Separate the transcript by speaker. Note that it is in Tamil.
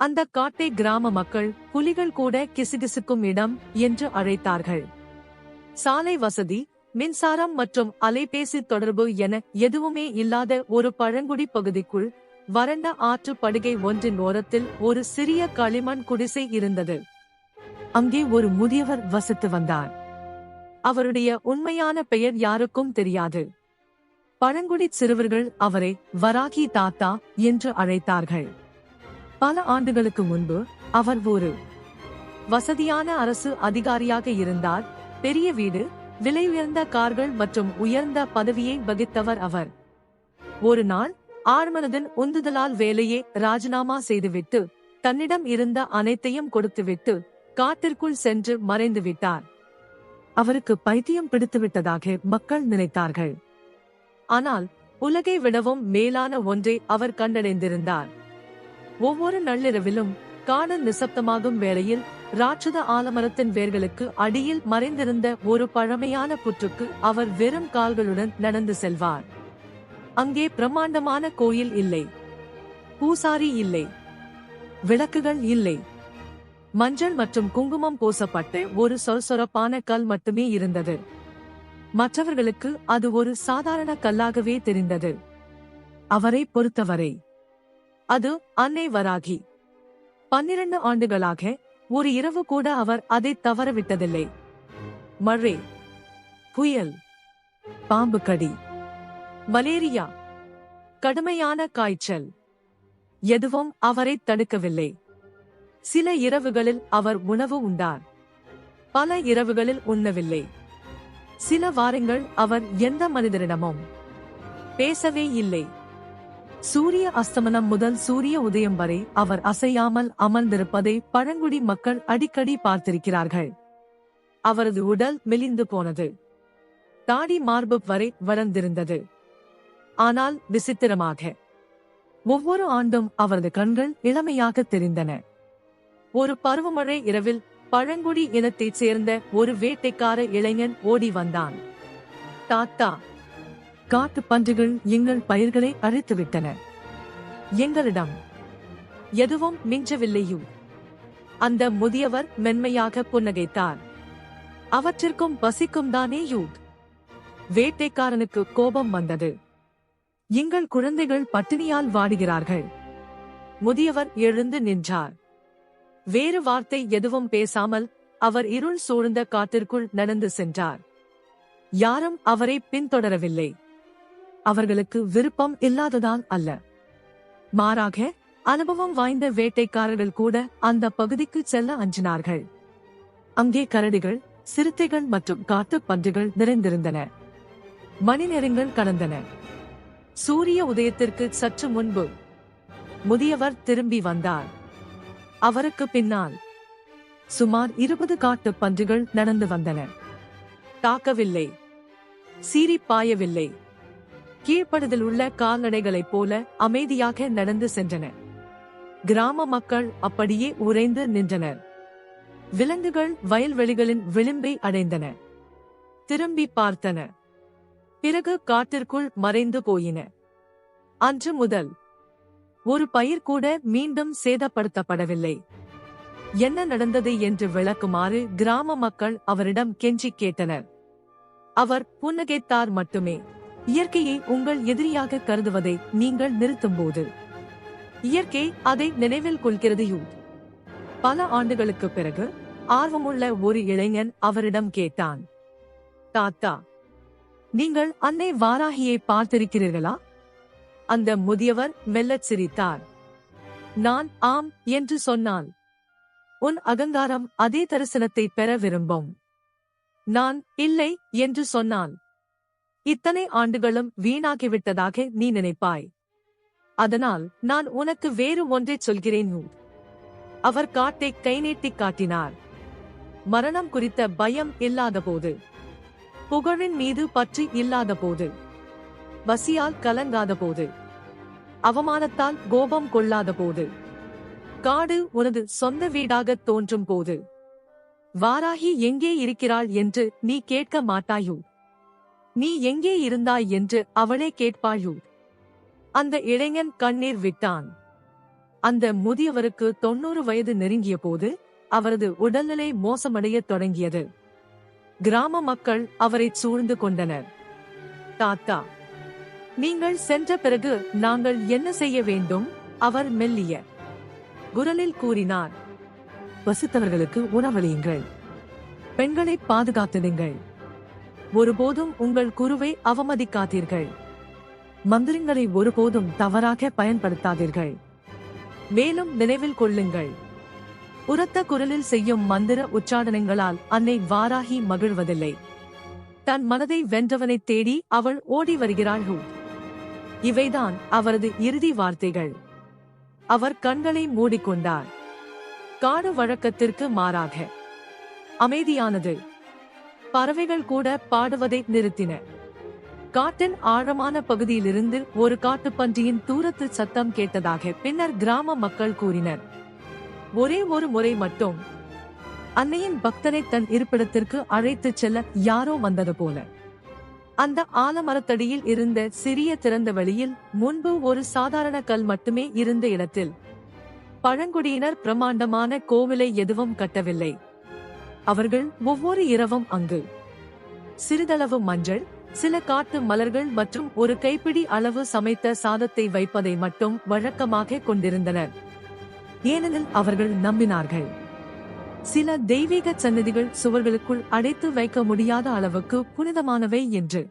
Speaker 1: அந்த காட்டை கிராம மக்கள் புலிகள் கூட கிசுகிசுக்கும் இடம் என்று அழைத்தார்கள். சாலை வசதி, மின்சாரம் மற்றும் அலைபேசி தொடர்பு என எதுவுமே இல்லாத ஒரு பழங்குடி பகுதிக்குள் வறண்ட ஆற்று படுகை ஒன்றின் ஓரத்தில் ஒரு சிறிய களிமண் குடிசை இருந்தது. அங்கே ஒரு முதியவர் வசித்து வந்தார். அவருடைய உண்மையான பெயர் யாருக்கும் தெரியாது. பழங்குடி சிறுவர்கள் அவரை வராகி தாத்தா என்று அழைத்தார்கள். பல ஆண்டுகளுக்கு முன்பு அவர் ஒரு வசதியான அரசு அதிகாரியாக இருந்தார். பெரிய வீடு, விலை உயர்ந்த கார்கள் மற்றும் உயர்ந்த பதவியை வகித்தவர் அவர். ஒரு நாள் ஆழ்மனதின் உந்துதலால் வேலையை ராஜினாமா செய்துவிட்டு தன்னிடம் இருந்த அனைத்தையும் கொடுத்துவிட்டு காட்டிற்குள் சென்று மறைந்து விட்டார். அவருக்கு பைத்தியம் பிடித்துவிட்டதாக மக்கள் நினைத்தார்கள். ஆனால் உலகை விடவும் மேலான ஒன்றை அவர் கண்டடைந்திருந்தார். ஒவ்வொரு நள்ளிரவிலும் காடு நிசப்தமாகும் வேளையில் ராட்சத ஆலமரத்தின் வேர்களுக்கு அடியில் மறைந்திருந்த ஒரு பழமையான புற்றுக்கு அவர் வெறும் கால்களுடன் நடந்து செல்வார். அங்கே பிரம்மாண்டமான கோயில் இல்லை, பூசாரி இல்லை, விளக்குகள் இல்லை. மஞ்சள் மற்றும் குங்குமம் பூசப்பட்ட ஒரு சொரசொரப்பான கல் மட்டுமே இருந்தது. மற்றவர்களுக்கு அது ஒரு சாதாரண கல்லாகவே தெரிந்தது. அவரை பொறுத்தவரை அது அன்னை வராகி. 12 ஆண்டுகளாக ஒரு இரவு கூட அவர் அதை தவறவிட்டதில்லை. மழை, புயல், பாம்பு கடி, மலேரியா, கடுமையான காய்ச்சல், எதுவும் அவரை தடுக்கவில்லை. சில இரவுகளில் அவர் உணவு உண்டார், பல இரவுகளில் உண்ணவில்லை. சில வாரங்கள் அவர் எந்த மனிதரிடமும் பேசவே இல்லை. சூரிய அஸ்தமனம் முதல் சூரிய உதயம் வரை அவர் அசையாமல் அமர்ந்திருப்பதை பழங்குடி மக்கள் அடிக்கடி பார்த்திருக்கிறார்கள். அவரது உடல் மெலிந்து போனது, தாடி மார்பு வரை வளர்ந்திருந்தது. ஆனால் விசித்திரமாக ஒவ்வொரு ஆண்டும் அவரது கண்கள் இளமையாக தெரிந்தன. ஒரு பருவமழை இரவில் பழங்குடி இனத்தைச் சேர்ந்த ஒரு வேட்டைக்கார இளைஞன் ஓடி வந்தான். தாத்தா, காட்டு பன்றிகள் எங்கள் பயிர்களை அழித்துவிட்டன. எங்களிடம் எதுவும் மிஞ்சவில்லையோ? அந்த முதியவர் மென்மையாக புன்னகைத்தார். அவற்றிற்கும் பசிக்கும் தானேயோ? வேட்டைக்காரனுக்கு கோபம் வந்தது. எங்கள் குழந்தைகள் பட்டினியால் வாடுகிறார்கள். முதியவர் எழுந்து நின்றார். வேறு வார்த்தை எதுவும் பேசாமல் அவர் இருள் சூழ்ந்த காட்டிற்குள் நடந்து சென்றார். யாரும் அவரை பின்தொடரவில்லை. அவர்களுக்கு விருப்பம் இல்லாததால் அல்ல, மாறாக அனுபவம் வாய்ந்த வேட்டைக்காரர்கள் கூட அந்த பகுதிக்கு செல்ல அஞ்சினார்கள். அங்கே கரடிகள், சிறுத்தைகள் மற்றும் காட்டு பன்றிகள் நிறைந்திருந்தன. மணி நேரங்கள் கடந்தன. சூரிய உதயத்திற்கு சற்று முன்பு முதியவர் திரும்பி வந்தார். அவருக்கு பின்னால் சுமார் 20 காட்டு பன்றிகள் நடந்து வந்தன. தாக்கவில்லை, சீறி பாயவில்லை. கீழ்ப்படுதல் உள்ள கால்நடைகளைப் போல அமைதியாக நடந்து சென்றன. கிராம மக்கள் அப்படியே உறைந்து நின்றனர். விலங்குகள் வயல்வெளிகளின் விளிம்பை அடைந்தன, திரும்பி பார்த்தன, பிறகு காட்டிற்குள் மறைந்து போயின. அன்று முதல் ஒரு பயிர் கூட மீண்டும் சேதப்படுத்தப்படவில்லை. என்ன நடந்தது என்று விளக்குமாறு கிராம மக்கள் அவரிடம் கெஞ்சி கேட்டனர். அவர் புன்னகைத்தார் மட்டுமே. இயற்கையை உங்கள் எதிரியாக கருதுவதை நீங்கள் நிறுத்தும்போது இயற்கை அதை நினைவில் கொள்கிறது. பல ஆண்டுகளுக்கு பிறகு ஆர்வமுள்ள ஒரு இளைஞன் அவரிடம் கேட்டான், தாத்தா, நீங்கள் அன்னை வாராகியை பார்த்திருக்கிறீர்களா? அந்த முதியவர் மெல்லச் சிரித்தார். நான் ஆம் என்று சொன்னான். உன் அகங்காரம் அதே தரிசனத்தை பெற விரும்பும். நான் இல்லை என்று சொன்னான். இத்தனை ஆண்டுகளும் வீணாகிவிட்டதாக நீ நினைப்பாய். அதனால் நான் உனக்கு வேறு ஒன்றைச் சொல்கிறேன். அவர் காட்டை கை நீட்டிக் காட்டினார். மரணம் குறித்த பயம் இல்லாத போது, புகழின் மீது பற்று இல்லாத போது, பசியால் கலங்காத போது, அவமானத்தால் கோபம் கொள்ளாத போது, காடு உனது சொந்த வீடாக தோன்றும் போது, வாராகி எங்கே இருக்கிறாள் என்று நீ கேட்க மாட்டாயோ? நீ எங்கே இருந்தாய் என்று அவளே கேட்பாயோ? அந்த இளைஞன் கண்ணீர் விட்டான். அந்த முதியவருக்கு 90 வயது நெருங்கிய போது அவரது உடல்நிலை மோசமடையத் தொடங்கியது. கிராம மக்கள் அவரை சூழ்ந்து கொண்டனர். தாத்தா, நீங்கள் சென்ற பிறகு நாங்கள் என்ன செய்ய வேண்டும்? அவர் மெல்லிய குரலில் கூறினார். பசித்தவர்களுக்கு உணவளியுங்கள். பெண்களை பாதுகாத்திடுங்கள். ஒருபோதும் உங்கள் குருவை அவமதிக்காதீர்கள். மந்திரங்களை ஒருபோதும் தவறாக பயன்படுத்தாதீர்கள். மேலும் நினைவில் கொள்ளுங்கள், உரத்த குரலில் செய்யும் மந்திர உச்சாடனங்களால் அன்னை வாராகி மகிழ்வதில்லை. தன் மனதை வென்றவனை தேடி அவள் ஓடி வருகிறாள். இவைதான் அவரது இறுதி வார்த்தைகள். அவர் கண்களை மூடிக்கொண்டார். காடு வழக்கத்திற்கு மாறாக அமைதியானது. பறவைகள் கூட பாடுவதை நிறுத்தின. காட்டின் ஆழமான பகுதியிலிருந்து ஒரு காட்டுப்பன்றியின் தூரத்து சத்தம் கேட்டதாக பின்னர் கிராம மக்கள் கூறினர். ஒரே ஒரு முறை மட்டும் அன்னையின் பக்தரை தன் இருப்பிடத்திற்கு அழைத்துச் செல்ல யாரோ வந்தது போல. அந்த ஆலமரத்தடியில் இருந்த சிறிய திறந்த வெளியில் முன்பு ஒரு சாதாரண கல் மட்டுமே இருந்த இடத்தில் பழங்குடியினர் பிரமாண்டமான கோவிலை எதுவும் கட்டவில்லை. அவர்கள் ஒவ்வொரு இரவும் அங்கு சிறிதளவு மஞ்சள், சில காட்டு மலர்கள் மற்றும் ஒரு கைப்பிடி அளவு சமைத்த சாதத்தை வைப்பதை மட்டும் வழக்கமாக கொண்டிருந்தனர். ஏனெனில் அவர்கள் நம்பினார்கள், சில தெய்வீக சன்னதிகள் சுவர்களுக்குள் அடைத்து வைக்க முடியாத அளவுக்கு புனிதமானவை என்று.